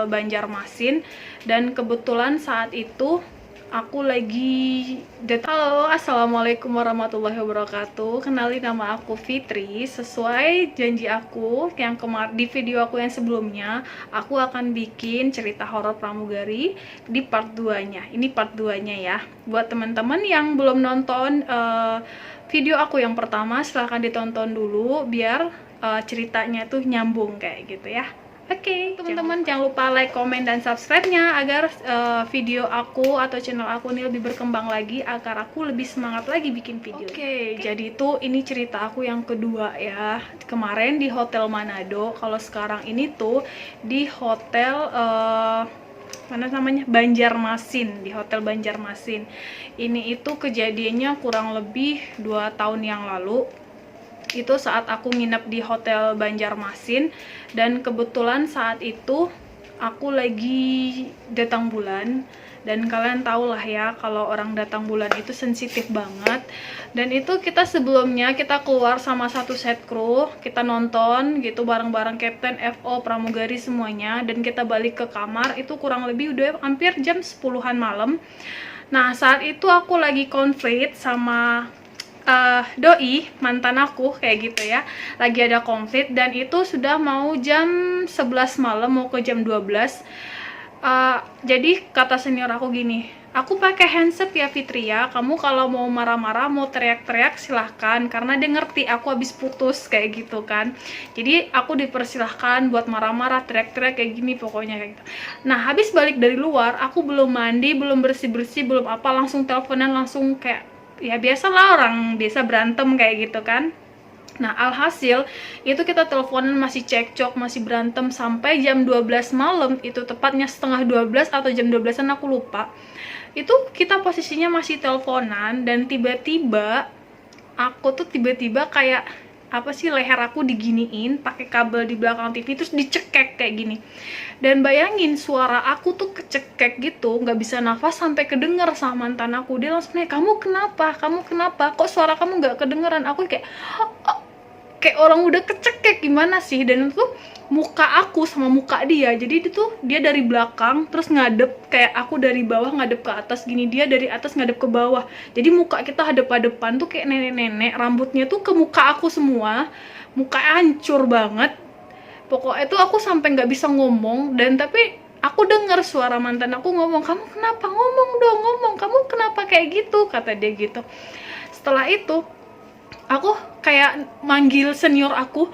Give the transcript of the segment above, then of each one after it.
Banjarmasin, dan kebetulan saat itu aku lagi halo, assalamualaikum warahmatullahi wabarakatuh. Kenalin, nama aku Fitri. Sesuai janji aku yang di video aku yang sebelumnya, aku akan bikin cerita horor pramugari di part 2 nya. Ini part 2 nya ya. Buat teman-teman yang belum nonton video aku yang pertama, silahkan ditonton dulu biar ceritanya tuh nyambung kayak gitu ya. Oke, teman-teman jangan lupa like, komen, dan subscribe-nya agar video aku atau channel aku ini lebih berkembang lagi, agar aku lebih semangat lagi bikin video. Oke, jadi itu ini cerita aku yang kedua ya. Kemarin di Hotel Manado, kalau sekarang ini tuh di hotel mana namanya, Banjarmasin, di Hotel Banjarmasin. Ini itu kejadiannya kurang lebih 2 tahun yang lalu. Itu saat aku nginep di Hotel Banjarmasin, dan kebetulan saat itu aku lagi datang bulan, dan kalian tau lah ya kalau orang datang bulan itu sensitif banget. Dan itu kita sebelumnya kita keluar sama satu set kru, kita nonton gitu bareng-bareng kapten, FO, pramugari semuanya, dan kita balik ke kamar itu kurang lebih udah hampir jam 10-an malam. Nah, saat itu aku lagi konflik sama doi mantan aku kayak gitu ya, lagi ada konflik, dan itu sudah mau jam 11 malam mau ke jam 12. Jadi kata senior aku gini, aku pakai handset ya Fitri ya, kamu kalau mau marah-marah, mau teriak-teriak silahkan, karena dia ngerti aku habis putus kayak gitu kan. Jadi aku dipersilahkan buat marah-marah, teriak-teriak kayak gini pokoknya kayak gitu. Nah, habis balik dari luar, aku belum mandi, belum bersih-bersih, belum apa, langsung teleponan, langsung kayak ya biasalah orang biasa berantem kayak gitu kan. Nah, alhasil itu kita teleponan masih cekcok, masih berantem sampai jam 12 malam, itu tepatnya setengah 12 atau jam 12-an aku lupa. Itu kita posisinya masih teleponan, dan tiba-tiba aku tuh tiba-tiba kayak apa sih, leher aku diginiin pakai kabel di belakang TV, terus dicekek kayak gini. Dan bayangin suara aku tuh kecekek gitu, nggak bisa nafas sampai kedenger sama mantan aku. Dia langsung nanya, kamu kenapa, kok suara kamu nggak kedengeran? Aku kayak kayak orang udah kecekek gimana sih. Dan itu muka aku sama muka dia, jadi dia dari belakang terus ngadep, kayak aku dari bawah ngadep ke atas gini, dia dari atas ngadep ke bawah, jadi muka kita hadap-hadapan tuh kayak nenek-nenek, rambutnya tuh ke muka aku semua, muka hancur banget. Pokoknya itu aku sampai nggak bisa ngomong, dan tapi aku dengar suara mantan aku ngomong, kamu kenapa, ngomong dong, ngomong, kamu kenapa kayak gitu, kata dia gitu. Setelah itu aku kayak manggil senior aku,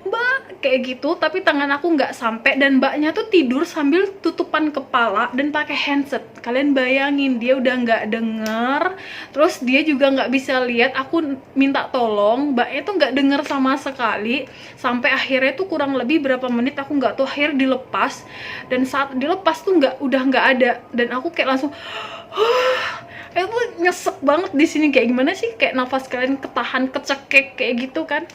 mbak, kayak gitu, tapi tangan aku nggak sampai, dan mbaknya tuh tidur sambil tutupan kepala dan pakai handset. Kalian bayangin, dia udah nggak denger, terus dia juga nggak bisa lihat aku minta tolong, mbaknya tuh nggak denger sama sekali. Sampai akhirnya tuh kurang lebih berapa menit aku nggak tahu, akhirnya dilepas, dan saat dilepas tuh udah nggak ada, dan aku kayak langsung itu nyesek banget di sini, kayak gimana sih, kayak nafas kalian ketahan, kecekek kayak gitu kan.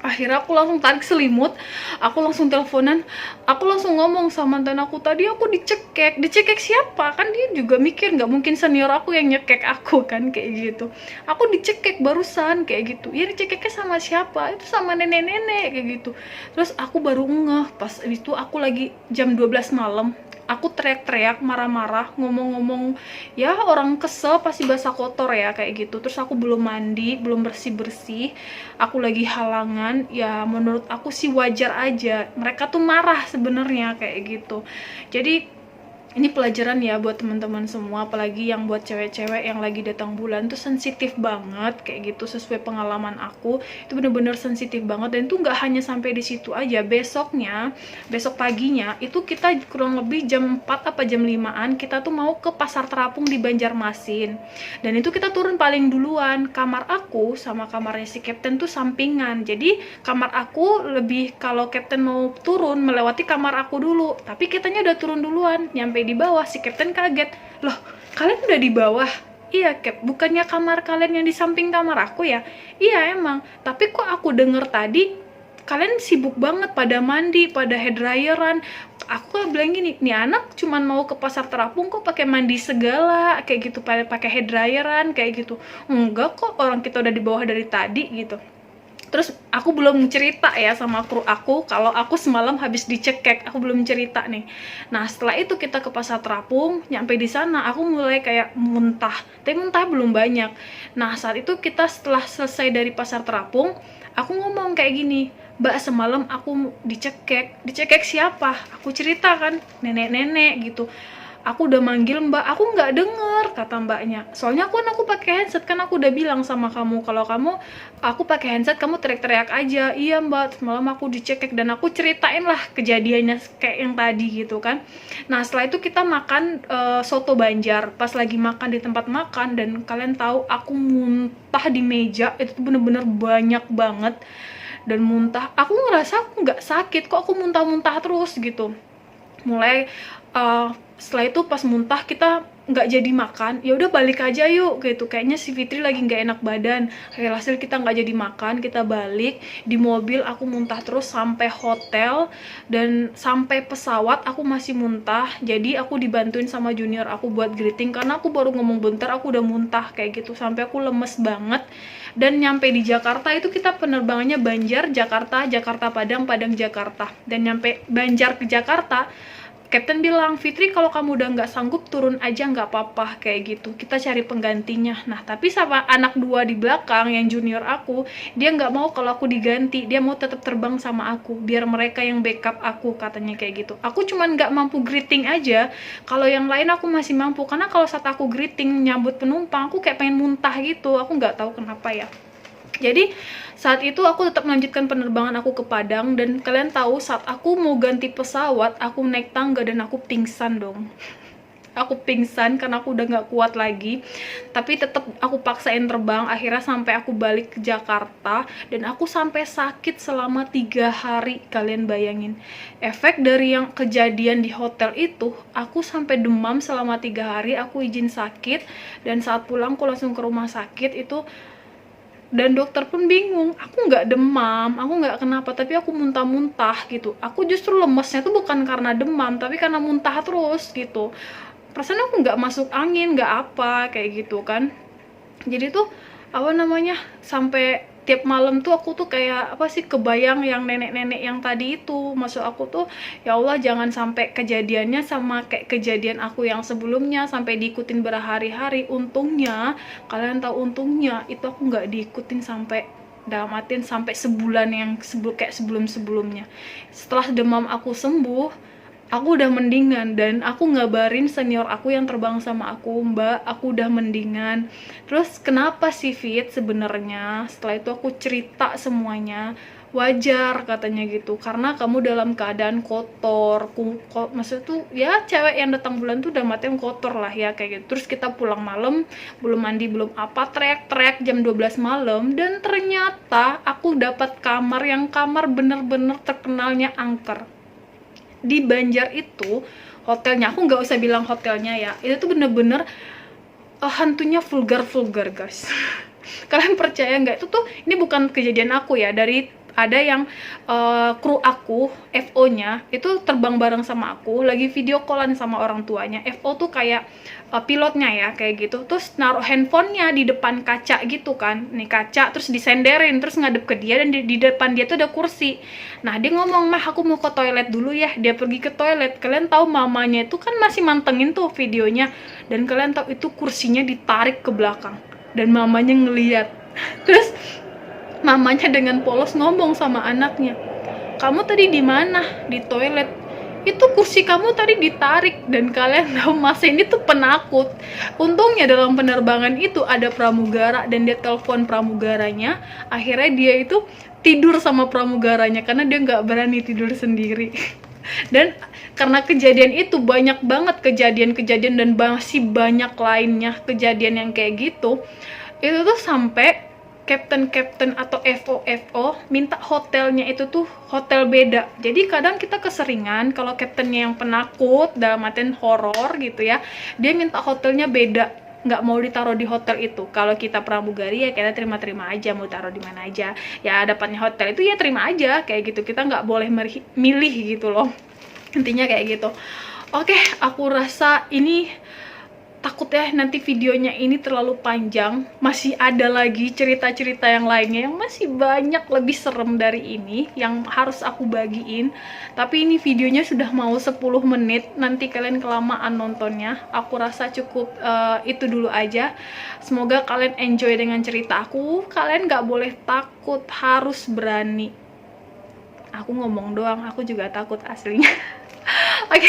Akhirnya aku langsung tarik selimut, aku langsung teleponan, aku langsung ngomong sama mantan aku, tadi aku dicekek siapa, kan dia juga mikir nggak mungkin senior aku yang nyekek aku kan, kayak gitu. Aku dicekek barusan kayak gitu, ya dicekeknya sama siapa, itu sama nenek-nenek kayak gitu. Terus aku baru ngeh pas itu aku lagi jam 12 malam, aku teriak-teriak, marah-marah, ngomong-ngomong, ya orang kesel pasti basah kotor ya kayak gitu. Terus aku belum mandi, belum bersih-bersih, aku lagi halangan, ya menurut aku sih wajar aja, mereka tuh marah sebenarnya kayak gitu. Jadi ini pelajaran ya buat teman-teman semua, apalagi yang buat cewek-cewek yang lagi datang bulan tuh sensitif banget kayak gitu. Sesuai pengalaman aku, itu bener-bener sensitif banget, dan itu nggak hanya sampai di situ aja. Besok paginya itu kita kurang lebih jam 4 apa jam 5-an, kita tuh mau ke Pasar Terapung di Banjarmasin, dan itu kita turun paling duluan. Kamar aku sama kamarnya si kapten tuh sampingan, jadi kamar aku lebih, kalau kapten mau turun melewati kamar aku dulu, tapi kitanya udah turun duluan. Nyampe di bawah, si kapten kaget, loh kalian udah di bawah? Iya Cap, bukannya kamar kalian yang di samping kamar aku ya? Iya emang, tapi kok aku denger tadi kalian sibuk banget pada mandi, pada hair dryeran. Aku bilang gini, nih anak cuman mau ke Pasar Terapung kok pakai mandi segala kayak gitu, pada pakai hair dryeran kayak gitu. Enggak kok, orang kita udah di bawah dari tadi gitu. Terus aku belum cerita ya sama kru aku kalau aku semalam habis dicekek, aku belum cerita nih. Nah setelah itu kita ke Pasar Terapung, nyampe di sana aku mulai kayak muntah, tapi muntah belum banyak. Nah saat itu kita setelah selesai dari Pasar Terapung, aku ngomong kayak gini, Mbak semalam aku dicekek. Dicekek siapa? Aku cerita kan, nenek-nenek gitu. Aku udah manggil mbak, aku nggak denger kata mbaknya. Soalnya aku pakai headset, kan aku udah bilang sama kamu kalau kamu aku pakai headset kamu teriak-teriak aja. Iya mbak, semalam aku dicekek, dan aku ceritain lah kejadiannya kayak yang tadi gitu kan. Nah setelah itu kita makan soto Banjar. Pas lagi makan di tempat makan, dan kalian tahu aku muntah di meja itu tuh bener-bener banyak banget. Dan muntah, aku ngerasa aku nggak sakit, kok aku muntah-muntah terus gitu. Mulai setelah itu pas muntah kita nggak jadi makan, ya udah balik aja yuk gitu. Kayaknya si Fitri lagi nggak enak badan, hasil kita nggak jadi makan, kita balik. Di mobil aku muntah terus sampai hotel, dan sampai pesawat aku masih muntah. Jadi aku dibantuin sama junior aku buat greeting, karena aku baru ngomong bentar aku udah muntah kayak gitu, sampai aku lemes banget. Dan nyampe di Jakarta itu kita penerbangannya Banjar, Jakarta, Jakarta Padang, Padang Jakarta. Dan nyampe Banjar ke Jakarta, Kapten bilang, Fitri kalau kamu udah nggak sanggup turun aja nggak apa-apa kayak gitu, kita cari penggantinya. Nah tapi sama anak dua di belakang yang junior aku, dia nggak mau kalau aku diganti, dia mau tetap terbang sama aku biar mereka yang backup aku, katanya kayak gitu. Aku cuman nggak mampu greeting aja, kalau yang lain aku masih mampu, karena kalau saat aku greeting nyambut penumpang aku kayak pengen muntah gitu, aku nggak tahu kenapa ya. Jadi saat itu aku tetap melanjutkan penerbangan aku ke Padang, dan kalian tahu saat aku mau ganti pesawat, aku naik tangga dan aku pingsan dong. Aku pingsan karena aku udah nggak kuat lagi, tapi tetap aku paksain terbang. Akhirnya sampai aku balik ke Jakarta, dan aku sampai sakit selama 3 hari. Kalian bayangin efek dari yang kejadian di hotel itu, aku sampai demam selama 3 hari. Aku izin sakit, dan saat pulang aku langsung ke rumah sakit itu. Dan dokter pun bingung, aku nggak demam, aku nggak kenapa, tapi aku muntah-muntah gitu. Aku justru lemesnya tuh bukan karena demam, tapi karena muntah terus gitu. Perasaan aku nggak masuk angin, nggak apa, kayak gitu kan. Jadi tuh, apa namanya, sampai tiap malam tuh aku tuh kayak, apa sih, kebayang yang nenek-nenek yang tadi itu. Maksud aku tuh, ya Allah jangan sampai kejadiannya sama kayak kejadian aku yang sebelumnya, sampai diikutin berhari-hari. Untungnya, kalian tahu untungnya, itu aku nggak diikutin sampai, dalam artian sampai sebulan yang kayak sebelum-sebelumnya. Setelah demam aku sembuh, aku udah mendingan, dan aku ngabarin senior aku yang terbang sama aku, Mbak, aku udah mendingan. Terus kenapa sih Fit sebenarnya? Setelah itu aku cerita semuanya. Wajar katanya gitu, karena kamu dalam keadaan kotor. Maksudnya tuh ya cewek yang datang bulan tuh udah matanya kotor lah ya kayak gitu. Terus kita pulang malam, belum mandi belum apa, teriak-teriak jam 12 malam, dan ternyata aku dapat kamar yang kamar bener-bener terkenalnya angker. Di Banjar itu hotelnya, aku nggak usah bilang hotelnya ya, itu tuh bener-bener hantunya vulgar guys. Kalian percaya nggak? Itu tuh, ini bukan kejadian aku ya, dari ada yang kru aku, FO-nya itu terbang bareng sama aku, lagi video callan sama orang tuanya. FO tuh kayak pilotnya ya, kayak gitu. Terus naruh handphonenya di depan kaca gitu kan, nih kaca, terus disenderin, terus ngadep ke dia, dan di depan dia tuh ada kursi. Nah dia ngomong, mah aku mau ke toilet dulu ya. Dia pergi ke toilet. Kalian tahu mamanya itu kan masih mantengin tuh videonya, dan kalian tahu itu kursinya ditarik ke belakang, dan mamanya ngeliat. Terus mamanya dengan polos ngomong sama anaknya, kamu tadi di mana? Di toilet. Itu kursi kamu tadi ditarik. Dan kalian tahu Mas ini tuh penakut. Untungnya dalam penerbangan itu ada pramugara, dan dia telepon pramugaranya. Akhirnya dia itu tidur sama pramugaranya, karena dia nggak berani tidur sendiri. Dan karena kejadian itu banyak banget kejadian-kejadian, dan masih banyak lainnya kejadian yang kayak gitu. Itu tuh sampai kapten atau FO minta hotelnya itu tuh hotel beda. Jadi kadang kita keseringan kalau kaptennya yang penakut, dalam artian horor gitu ya, dia minta hotelnya beda, nggak mau ditaruh di hotel itu. Kalau kita pramugari ya kita terima-terima aja, mau taruh di mana aja ya, dapatnya hotel itu ya terima aja kayak gitu, kita nggak boleh milih gitu loh, intinya kayak gitu. Oke, aku rasa ini takut ya nanti videonya ini terlalu panjang. Masih ada lagi cerita-cerita yang lainnya yang masih banyak lebih serem dari ini yang harus aku bagiin. Tapi ini videonya sudah mau 10 menit, nanti kalian kelamaan nontonnya. Aku rasa cukup itu dulu aja. Semoga kalian enjoy dengan cerita aku. Kalian gak boleh takut, harus berani. Aku ngomong doang, aku juga takut aslinya. Oke,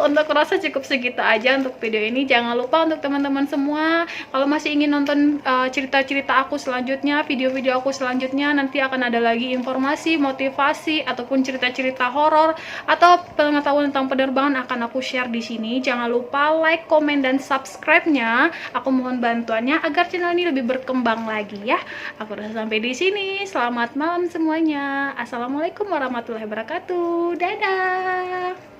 untuk rasa cukup segitu aja untuk video ini. Jangan lupa untuk teman-teman semua, kalau masih ingin nonton cerita-cerita aku selanjutnya, video-video aku selanjutnya, nanti akan ada lagi informasi, motivasi, ataupun cerita-cerita horor atau pengetahuan tentang penerbangan akan aku share di sini. Jangan lupa like, komen, dan subscribe-nya. Aku mohon bantuannya agar channel ini lebih berkembang lagi ya. Aku udah sampai di sini. Selamat malam semuanya. Assalamualaikum warahmatullahi wabarakatuh. Dadah.